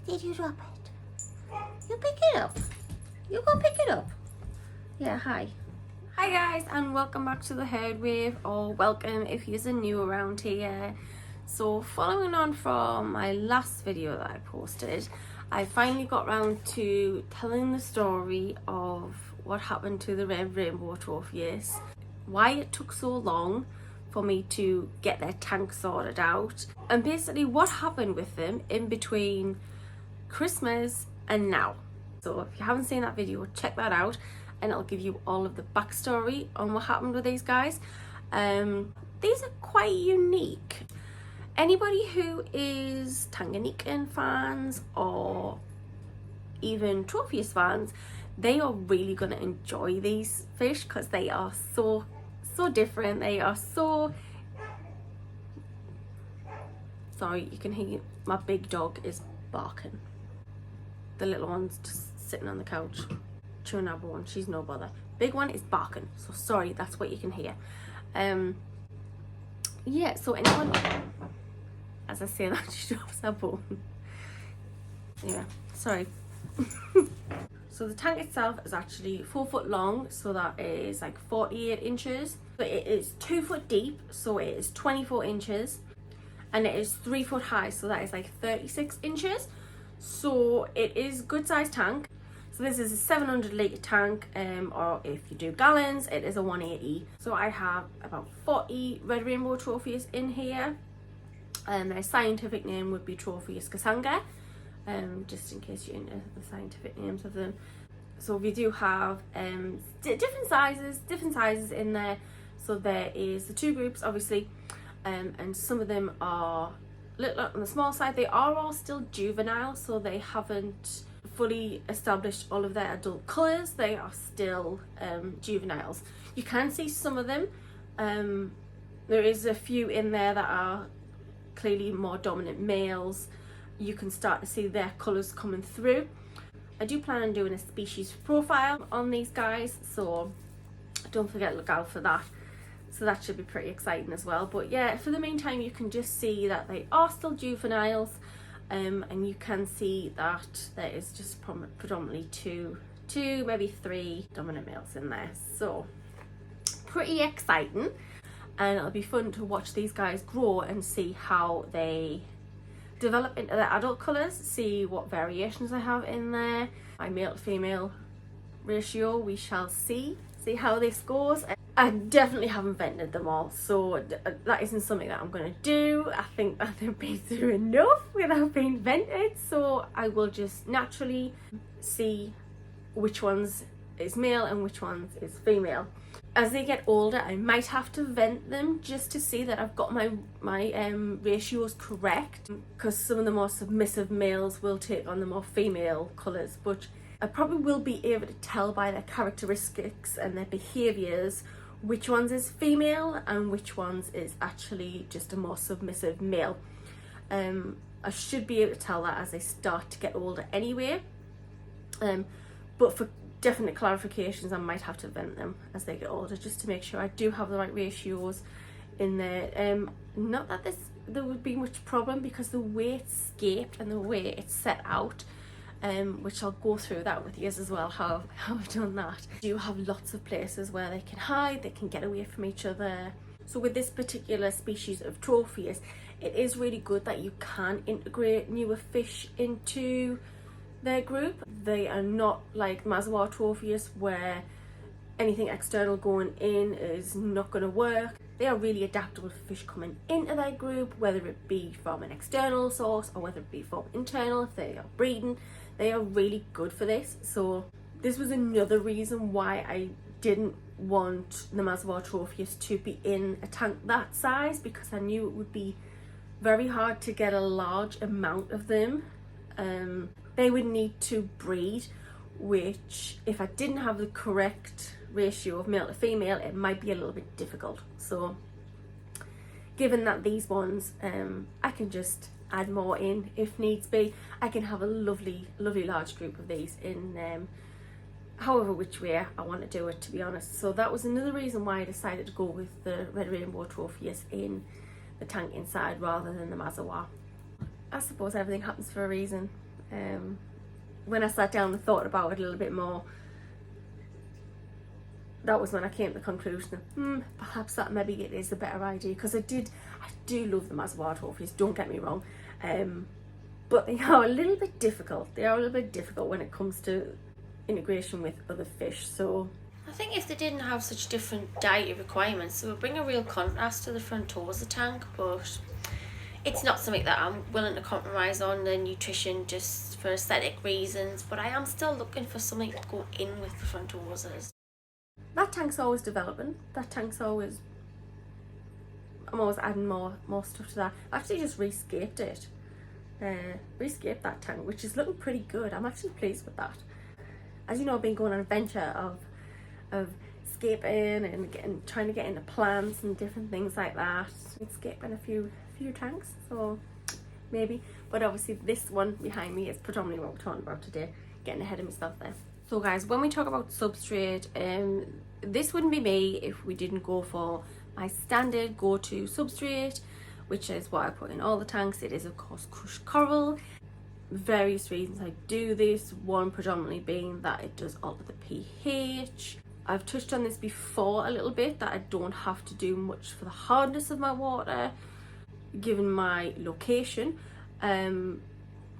Did you drop it? You pick it up. You go pick it up. Yeah, hi. Hi guys, and welcome back to the Herd Wave, or welcome if you're new around here. So following on from my last video that I posted, I finally got round to telling the story of what happened to the Red Rainbow Tropheus, why it took so long for me to get their tank sorted out, and basically what happened with them in between Christmas and now. So if you haven't seen that video, check that out and it'll give you all of the backstory on what happened with these guys. These are quite unique. Anybody who is Tanganyikan fans or even Tropheus fans, they are really going to enjoy these fish because they are so different. They are so... Sorry, you can hear my big dog is barking. The little one's just sitting on the couch chewing our bone. She's no bother. Big one is barking, so sorry, that's what you can hear. Yeah, so anyone, as I say that, she drops her bone. Yeah, sorry. So the tank itself is actually 4 foot long, so that is like 48 inches. But it is 2 foot deep, so it is 24 inches. And it is 3 foot high, so that is like 36 inches. So it is good sized tank. So this is a 700 litre tank, or if you do gallons, it is a 180. So I have about 40 Red Rainbow Tropheus in here. Their scientific name would be Tropheus kasanga, just in case you're into the scientific names of them. So we do have different sizes in there. So there is the two groups, obviously, and some of them are a little on the small side. They are all still juvenile, so they haven't fully established all of their adult colours. They are still juveniles. You can see some of them. There is a few in there that are clearly more dominant males. You can start to see their colours coming through. I do plan on doing a species profile on these guys, so don't forget to look out for that. So that should be pretty exciting as well. But yeah, for the meantime, you can just see that they are still juveniles, and you can see that there is just predominantly two, maybe 3 dominant males in there. So pretty exciting, and it'll be fun to watch these guys grow and see how they develop into their adult colours, see what variations I have in there. My male to female ratio, we shall see how this goes. I definitely haven't vented them all, so that isn't something that I'm going to do. I think that they've been through enough without being vented, so I will just naturally see which ones is male and which ones is female. As they get older, I might have to vent them just to see that I've got my ratios correct, because some of the more submissive males will take on the more female colours, but I probably will be able to tell by their characteristics and their behaviours which ones is female and which ones is actually just a more submissive male. I should be able to tell that as they start to get older anyway, but for definite clarifications I might have to vent them as they get older, just to make sure I do have the right ratios in there. Not that there would be much problem, because the way it's scaped and the way it's set out, which I'll go through that with you as well, how I've done that. You do have lots of places where they can hide, they can get away from each other. So with this particular species of Tropheus, it is really good that you can integrate newer fish into their group. They are not like Mazawar Tropheus, where anything external going in is not going to work. They are really adaptable to fish coming into their group, whether it be from an external source or whether it be from internal. If they are breeding, they are really good for this. So this was another reason why I didn't want the Mazawar Tropheus to be in a tank that size, because I knew it would be very hard to get a large amount of them. They would need to breed, which if I didn't have the correct ratio of male to female, it might be a little bit difficult. So given that these ones, I can just add more in if needs be. I can have a lovely large group of these in however which way I want to do it, to be honest. So that was another reason why I decided to go with the Red Rainbow Tropheus in the tank inside rather than the Mazawar. I suppose everything happens for a reason. when I sat down and thought about it a little bit more, that was when I came to the conclusion that perhaps that maybe it is a better idea, because I do love them as wild trophies, don't get me wrong, but they are a little bit difficult. They are a little bit difficult when it comes to integration with other fish. So I think if they didn't have such different dietary requirements, it would bring a real contrast to the frontosa tank, but it's not something that I'm willing to compromise on the nutrition just for aesthetic reasons, but I am still looking for something to go in with the frontosas. That tank's always developing. That tank's always, I'm always adding more stuff to that. I actually just rescaped it. Rescaped that tank, which is looking pretty good. I'm actually pleased with that. As you know, I've been going on an adventure of scaping and trying to get into plants and different things like that. Scaping a few tanks, so maybe. But obviously this one behind me is predominantly what we're talking about today. Getting ahead of myself there. So guys, when we talk about substrate, this wouldn't be me if we didn't go for my standard go-to substrate, which is what I put in all the tanks. It is of course crushed coral. Various reasons I do this, one predominantly being that it does alter the pH. I've touched on this before a little bit, that I don't have to do much for the hardness of my water given my location,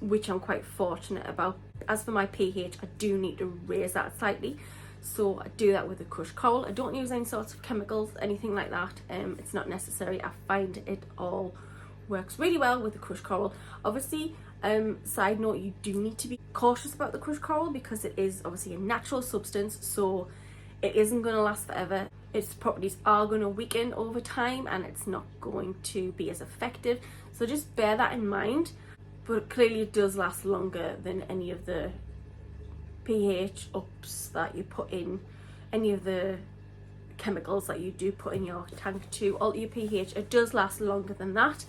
which I'm quite fortunate about. As for my pH, I do need to raise that slightly, so I do that with the crushed coral. I don't use any sorts of chemicals, anything like that. It's not necessary. I find it all works really well with the crushed coral. Obviously, side note, you do need to be cautious about the crushed coral because it is obviously a natural substance, so it isn't going to last forever. Its properties are going to weaken over time and it's not going to be as effective, so just bear that in mind. But clearly it does last longer than any of the pH ups that you put in, any of the chemicals that you do put in your tank to alter your pH. It does last longer than that,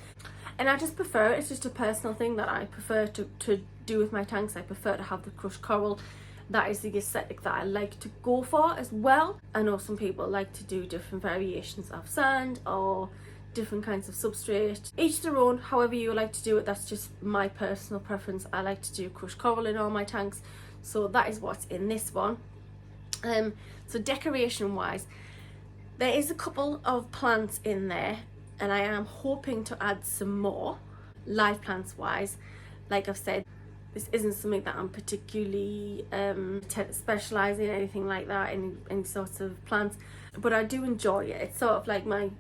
and I just prefer it. It's just a personal thing that I prefer to do with my tanks. I prefer to have the crushed coral. That is the aesthetic that I like to go for as well. I know some people like to do different variations of sand or different kinds of substrate. Each their own, however you like to do it. That's just my personal preference. I like to do crushed coral in all my tanks, so that is what's in this one. So decoration wise, there is a couple of plants in there and I am hoping to add some more live plants wise. Like I've said, this isn't something that I'm particularly specialise in, anything like that, in any sorts of plants, but I do enjoy it. It's sort of like my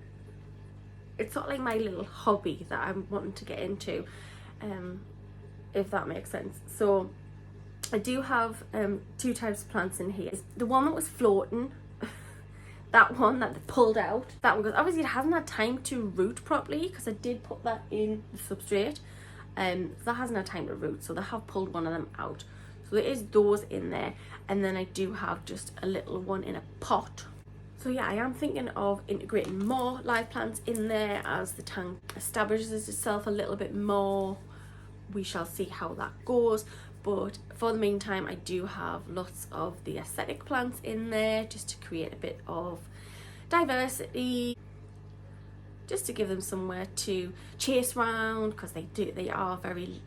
little hobby that I'm wanting to get into, if that makes sense. So I do have two types of plants in here. The one that was floating, that one that they pulled out, that one, because obviously it hasn't had time to root properly because I did put that in the substrate. That hasn't had time to root, so they have pulled one of them out. So there is those in there, and then I do have just a little one in a pot. So yeah, I am thinking of integrating more live plants in there as the tank establishes itself a little bit more. We shall see how that goes, but for the meantime I do have lots of the aesthetic plants in there just to create a bit of diversity, just to give them somewhere to chase around, because they are very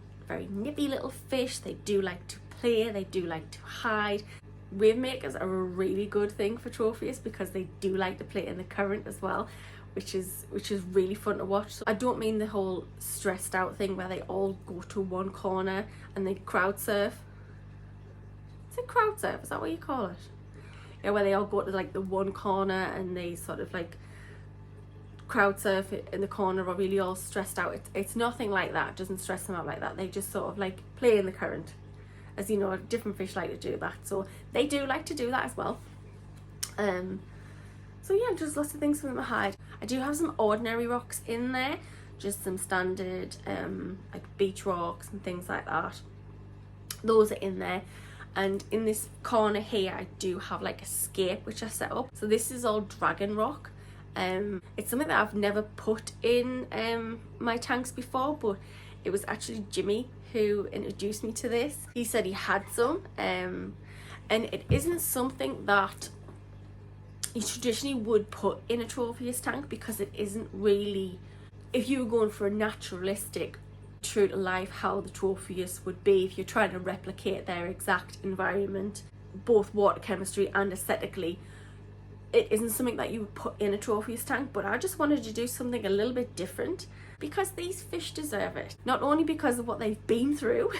nippy little fish. They do like to play, they do like to hide. Wave makers are a really good thing for trophies because they do like to play in the current as well, which is really fun to watch. So I don't mean the whole stressed out thing where they all go to one corner and they crowd surf. Is it crowd surf? Is that what you call it? Yeah, where they all go to like the one corner and they sort of like crowd surf in the corner, or really all stressed out. It's nothing like that. It doesn't stress them out like that. They just sort of like play in the current. As you know, different fish like to do that, so they do like to do that as well. So yeah, just lots of things for them to hide. I do have some ordinary rocks in there, just some standard like beach rocks and things like that. Those are in there. And in this corner here I do have like a scape which I set up. So this is all dragon rock. It's something that I've never put in my tanks before, but it was actually Jimmy who introduced me to this. He said he had some, and it isn't something that you traditionally would put in a Tropheus tank, because it isn't really, if you were going for a naturalistic, true to life how the Tropheus would be if you're trying to replicate their exact environment, both water chemistry and aesthetically. It isn't something that you would put in a Tropheus tank, but I just wanted to do something a little bit different because these fish deserve it. Not only because of what they've been through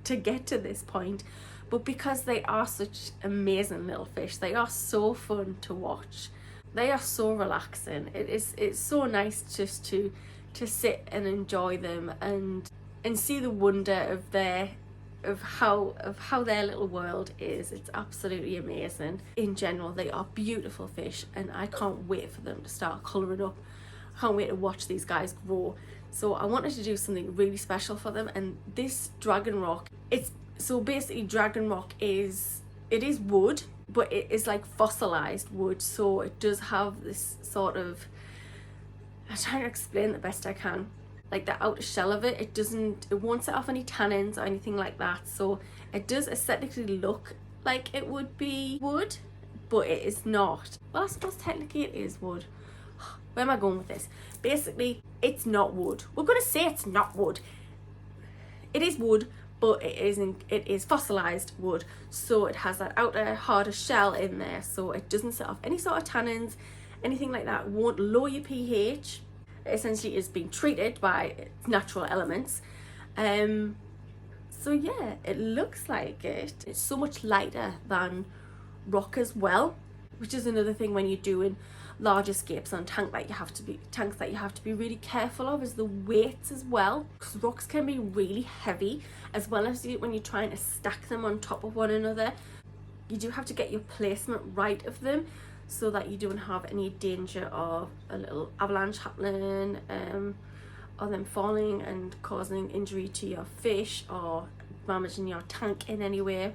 to get to this point, but because they are such amazing little fish. They are so fun to watch. They are so relaxing. It's so nice just to sit and enjoy them and see the wonder of how their little world is. It's absolutely amazing. In general, they are beautiful fish, and I can't wait for them to start colouring up. I can't wait to watch these guys grow. So I wanted to do something really special for them, and this dragon rock, so basically dragon rock is wood, but it is like fossilized wood, so it does have this sort of, I'm trying to explain the best I can, like the outer shell of it, it won't set off any tannins or anything like that, so it does aesthetically look like it would be wood, but it is not. Well, I suppose technically it is wood. Where am I going with this? Basically, it's not wood. We're going to say it's not wood. It is wood, but it is fossilized wood, so it has that outer harder shell in there, so it doesn't set off any sort of tannins, anything like that. It won't lower your pH. It essentially is being treated by its natural elements. So yeah, it looks like it. It's so much lighter than rock as well, which is another thing when you're doing large escapes on tanks that you have to be really careful of, is the weights as well, because rocks can be really heavy, as well as when you're trying to stack them on top of one another. You do have to get your placement right of them so that you don't have any danger of a little avalanche happening, or them falling and causing injury to your fish or damaging your tank in any way,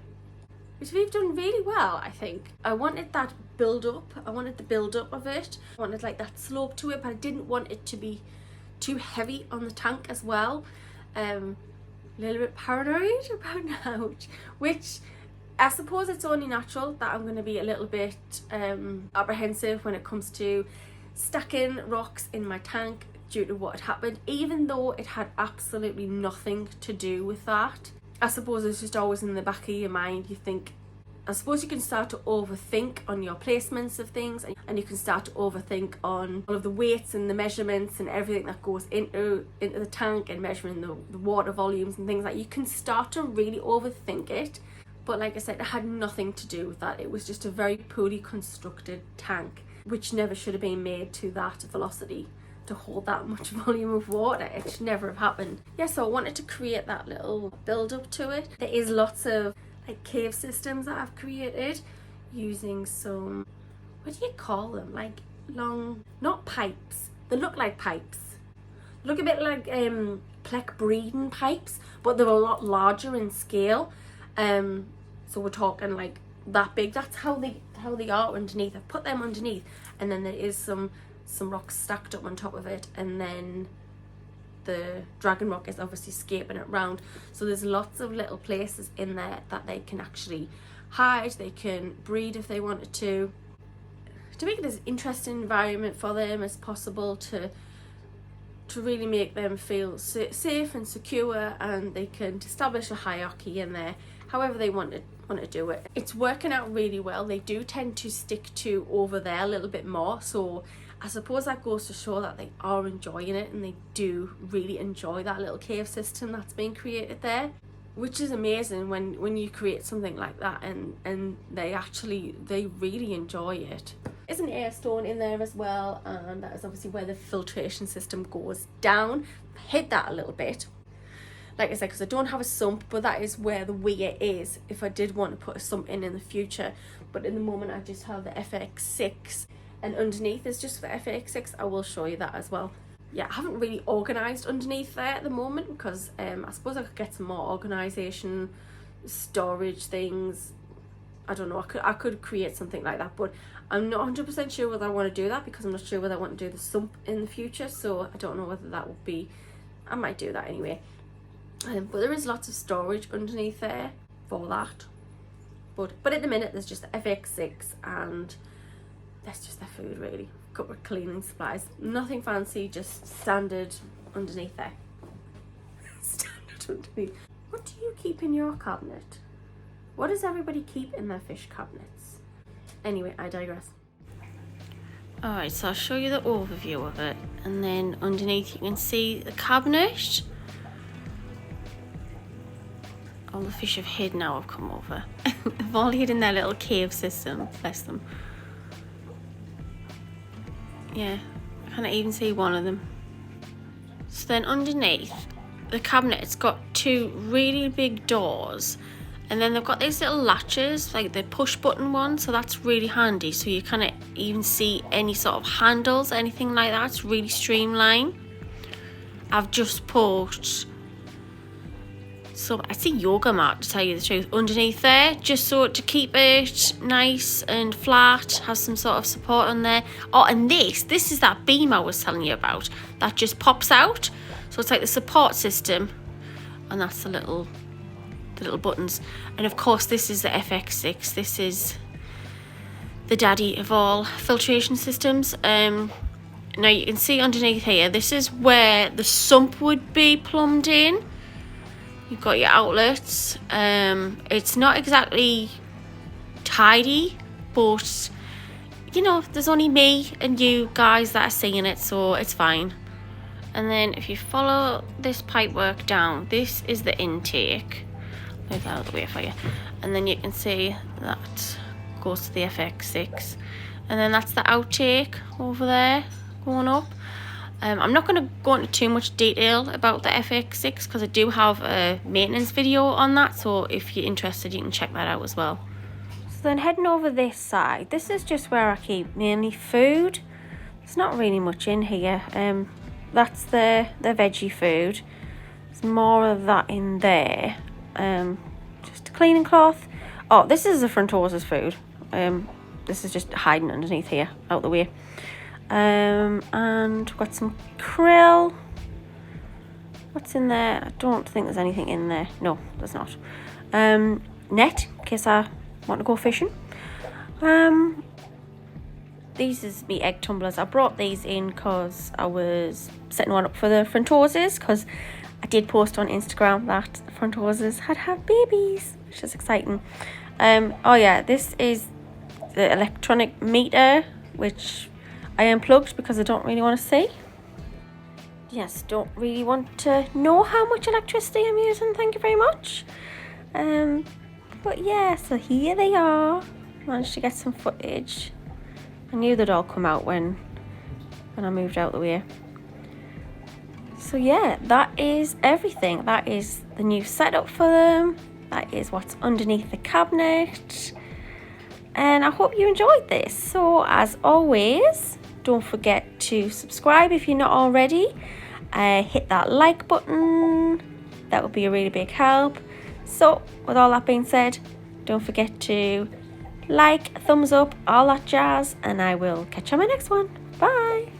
which we've done really well, I think. I wanted that build up, I wanted the build up of it, I wanted like that slope to it, but I didn't want it to be too heavy on the tank as well. A little bit paranoid about now, which I suppose it's only natural that I'm going to be a little bit apprehensive when it comes to stacking rocks in my tank due to what had happened, even though it had absolutely nothing to do with that. I suppose it's just always in the back of your mind. You think, I suppose you can start to overthink on your placements of things, and you can start to overthink on all of the weights and the measurements and everything that goes into the tank, and measuring the water volumes and things like that. You can start to really overthink it. But like I said, it had nothing to do with that. It was just a very poorly constructed tank, which never should have been made to that velocity to hold that much volume of water. It should never have happened. Yeah, so I wanted to create that little build up to it. There is lots of like cave systems that I've created using some, what do you call them? Like long, not pipes. They look like pipes. They look a bit like Plec breeding pipes, but they're a lot larger in scale. So we're talking like that big. That's how they are underneath. I've put them underneath, and then there is some rocks stacked up on top of it, and then the dragon rock is obviously scaping it round. So there's lots of little places in there that they can actually hide. They can breed if they wanted to make it as interesting environment for them as possible, to really make them feel safe and secure, and they can establish a hierarchy in there however they want to do it. It's working out really well. They do tend to stick to over there a little bit more, so I suppose that goes to show that they are enjoying it, and they do really enjoy that little cave system that's being created there, which is amazing when you create something like that and they really enjoy it. There's an air stone in there as well, and that is obviously where the filtration system goes down. I hid that a little bit, like I said, because I don't have a sump, but that is where the weir is if I did want to put a sump in the future. But in the moment I just have the FX6, and underneath is just the FX6. I will show you that as well. Yeah, I haven't really organised underneath there at the moment, because I suppose I could get some more organisation, storage things. I don't know, I could create something like that, but I'm not 100% sure whether I want to do that, because I'm not sure whether I want to do the sump in the future, so I don't know whether that would be, I might do that anyway. But there is lots of storage underneath there for that. But at the minute there's just the FX6, and that's just their food really. A couple of cleaning supplies. Nothing fancy, just standard underneath there. finished underneath. What do you keep in your cabinet? What does everybody keep in their fish cabinets? Anyway, I digress. Alright, so I'll show you the overview of it, and then underneath you can see the cabinet. All the fish have hid now, have come over. They've all hid in their little cave system, bless them. Yeah, I can't even see one of them. So then underneath the cabinet, it's got two really big doors, and then they've got these little latches, like the push button one, so that's really handy. So you can't even see any sort of handles, anything like that. It's really streamlined. I've just put it's a yoga mat, to tell you the truth, underneath there, just so to keep it nice and flat, has some sort of support on there. Oh, and this is that beam I was telling you about that just pops out. So it's like the support system, and that's the little buttons. And of course this is the FX6. This is the daddy of all filtration systems. Now you can see underneath here, this is where the sump would be plumbed in. You've got your outlets. It's not exactly tidy, but you know, there's only me and you guys that are seeing it, so it's fine. And then if you follow this pipework down, this is the intake. Move that out of the way for you. And then you can see that goes to the FX6. And then that's the outtake over there going up. I'm not going to go into too much detail about the FX6 because I do have a maintenance video on that, so if you're interested you can check that out as well. So then heading over this side, this is just where I keep mainly food. There's not really much in here. That's the veggie food. There's more of that in there. Just a cleaning cloth. Oh, this is the front horse's food. This is just hiding underneath here, out the way. And we've got some krill. What's in there? I don't think there's anything in there. No, there's not. Net, in case I want to go fishing. These is me egg tumblers. I brought these in because I was setting one up for the front horses, because I did post on Instagram that the front horses had babies, which is exciting. Oh yeah, this is the electronic meter, which I unplugged because I don't really want to see. Yes, don't really want to know how much electricity I'm using, thank you very much. But yeah, so here they are. Managed to get some footage. I knew they'd all come out when I moved out the way. So yeah, that is everything. That is the new setup for them. That is what's underneath the cabinet. And I hope you enjoyed this. So as always, don't forget to subscribe if you're not already. Hit that like button. That would be a really big help. So with all that being said, don't forget to like, thumbs up, all that jazz, and I will catch you on my next one. Bye.